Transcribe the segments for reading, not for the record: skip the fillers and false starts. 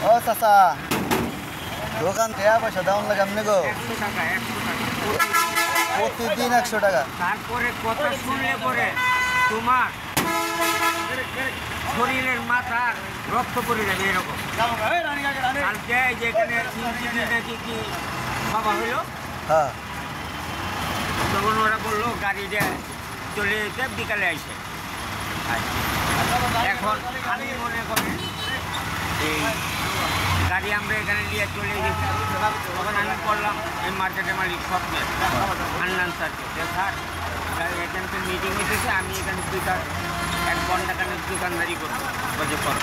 ও চাচা দোকান দেয়া পয়সা দাম লাগে আপনি গো 100 টাকা প্রতিদিন 100 টাকা। তারপরে কথা শুনলে পরে তোমার শরীরের মাথা রক্ত পড়ে যাবে এরকম। কালকে যেখানে নাকি কি সভা হইলো, হ্যাঁ তখন ওরা বললো গাড়িটা চলে যেতে বিকালে আসে। এখন আমি মনে করি এই গাড়ি আমরা এখানে নিয়ে চলে গেছি। তখন আমি করলাম এই মার্কেটের মালিক স্বপ্নের হান্নান স্যারকে, যে স্যার এখানকে মিটিং এসেছে, আমি এখানে 1 ঘন্টা দোকানদারি করবো, বলছে করো।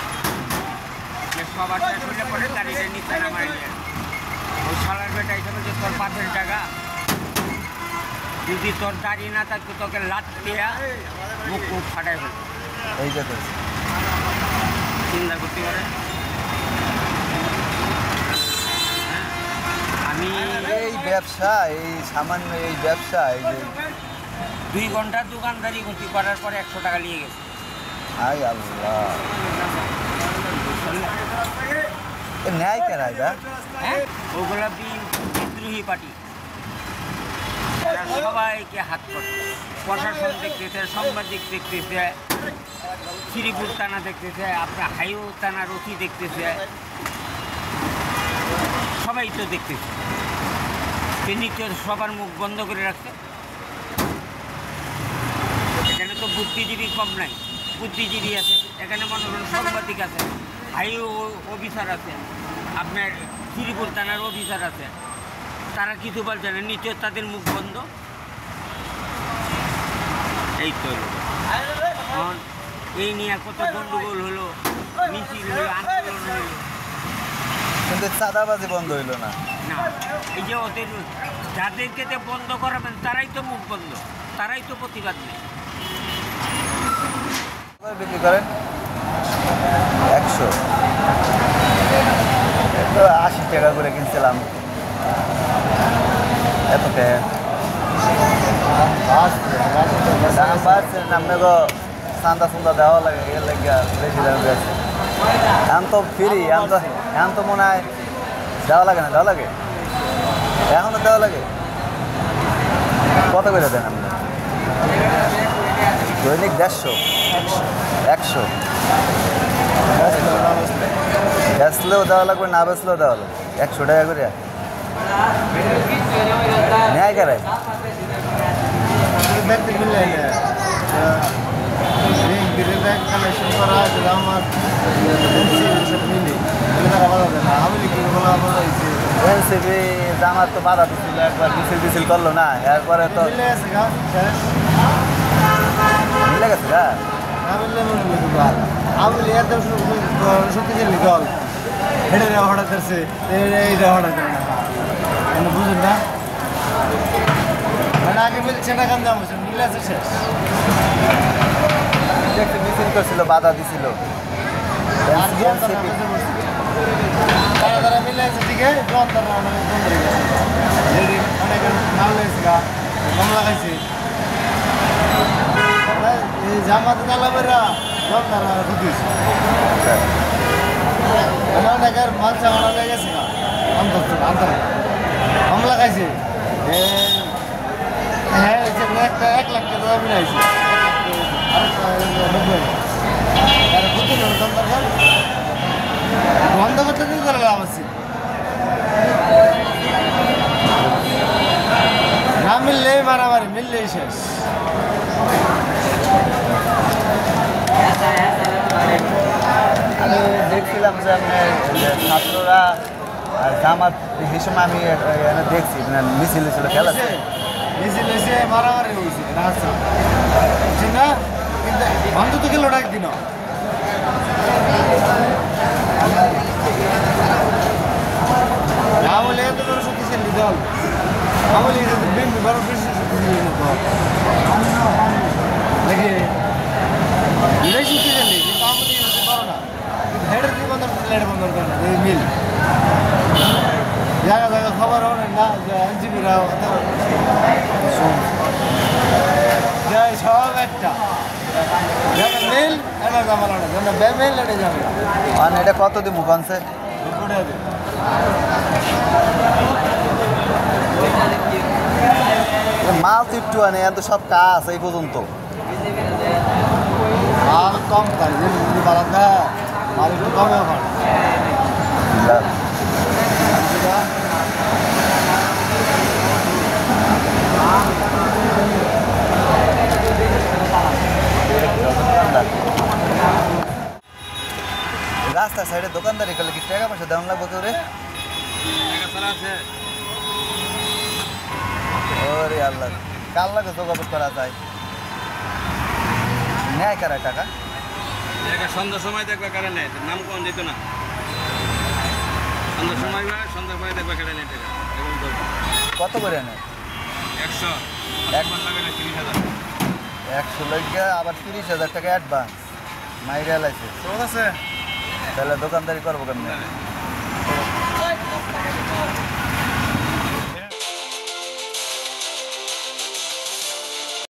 যে সবার শেষ হলে পরে গাড়িটা নিচে নামাই নিয়ে ওই সালার বেটা হিসাবে যে তোর 5 টাকা, যদি তোর দাড়ি না থাকতো তোকে লাট দেয়া মুখ ফাটাই ফেলতো। এইটা তো চিন্তা করতে পারে। আমি এই ব্যবসা, এই সামান্য এই ব্যবসা, এই যে 2 ঘন্টা দোকানদারি করার পরে 100 টাকা নিয়ে গেছে। আই আল্লাহ, ন্যায় কেরাই দা? হ্যাঁ, ওগুলা বিদ্রোহী পার্টি, সবাইকে হাত করছে। প্রশাসন দেখতেছে, সাংবাদিক দেখতেছে, শ্রীপুর থানা দেখতেছে, আপনার হাইও থানার ওসি দেখতেছে, সবাই তো দেখতেছে। তিনি তো সবার মুখ বন্ধ করে রাখছে। এখানে তো বুদ্ধিজীবী কম নাই, বুদ্ধিজীবী আছে এখানে, মনে করেন সাংবাদিক আছে, হাইও অফিসার আছে, আপনার শ্রীপুর থানার অফিসার আছে, তারা কিছু বলছে না, নিচে তাদের মুখ বন্ধ। এই তো এখন এই নিয়ে কত গন্ডগোল হলো, মিছিল হলো, আন্দোলন হলো, কিন্তু চাঁদাবাজি বন্ধ হইল না। না এই যে ওদের যাদেরকে বন্ধ করাবেন তারাই তো মুখ বন্ধ, তারাই তো প্রতিবাদ নেই। বিক্রি করেন 100, 80 টাকা করে কিনছিলাম। এত দাম বাড়ছে, আপনি গো চান্দা চান্দা দেওয়া লাগে, এর লাগে বেশি দাম বেড়েছে। এখন তো ফ্রি, এখন তো মনে হয় দেওয়া লাগে না, দেওয়া লাগে, এখনও দেওয়া লাগে। কত করে দেন আপনি? দৈনিক 150, 100 বেচলেও দেওয়া লাগবে, না বেচলেও দেওয়া লাগবে, 100 টাকা করে ন্যায় কেরাই। এনসিপি জামাত তো বাধা দিচ্ছিল, একবার মিছিল করলো না, এরপরে তো মিলে গেছে গা। শক্তিশালী দল এটা হঠাৎ করছে, এইটা হঠাৎ করে না, বুঝুন না, মানে আগে মিলছে না, কান দাম মিলে আছে শেষ। মিছিল করছিল, বাধা দিছিল, তারা তারা মিলে আছে, ঠিক আছে, অনেক নাম লেগেছে গা, কম লাগাইছে এই জামাতে তালাবেরা জন তারা ঢুকিয়েছে, অনেকের মাল চামানো লেগে গেছে গা, অন্তর কম লাগাইছে। হ্যাঁ, 1 লাখ টাকা দাবি নাইছে, বন্ধ করতে দিন করে লাভ আছে, না মিললেই মারামারি, মিললেই শেষ। আমি দেখছিলাম যে আপনার ছাত্ররা আর জামাত এই সময় আমি দেখছি মিছিল ছিল, খেলা মিছিল হয়েছে, মারামারি হয়েছে, বুঝছেন না, কিন্তু বন্ধ তো গেল একদিন। আমলে এত বড় শক্তিশালী দল, আমলে বিএনপি বড় বেশি শক্তিশালী দল নাকি, এটাই শক্তিশালী, কিন্তু আমলে হতে পারো না, হেডের কি বন্ধ করলে হেড বন্ধ করে না, এই মিল জায়গা জায়গা খবর হয় না যে এনজিপিরা সব একটা মিল এটা জামালা না, বেমেল এটা যাবে। মানে এটা কত দিন মুখ আনছে? উঠে দে মাল তো একটু আনে এত সব কাজ এই পর্যন্ত মাল কম তাই যদি বাড়ান দেয় মাল একটু কমে ওখানে রাস্তার সাইডে দোকানদারি করলে কি টাকা পয়সা দেওয়া লাগবে কেউ রে? ওরে আল্লাহ, কার লাগে যোগাযোগ করা যায়? নেয় কারা টাকা? সন্ধ্যার সময় দেখবে কারণ নেই নাম কোন যেত না সন্ধ্যার সময় সন্ধ্যার পরে দেখবে কারণ নেই টাকা কত করে নেয়? 100 একবার লাগে না 30,000 100 লইগা আবার 30,000 টাকা অ্যাডভান্স মাইরে লাইছে। আছে তাহলে দোকানদারি করবো কেমনে?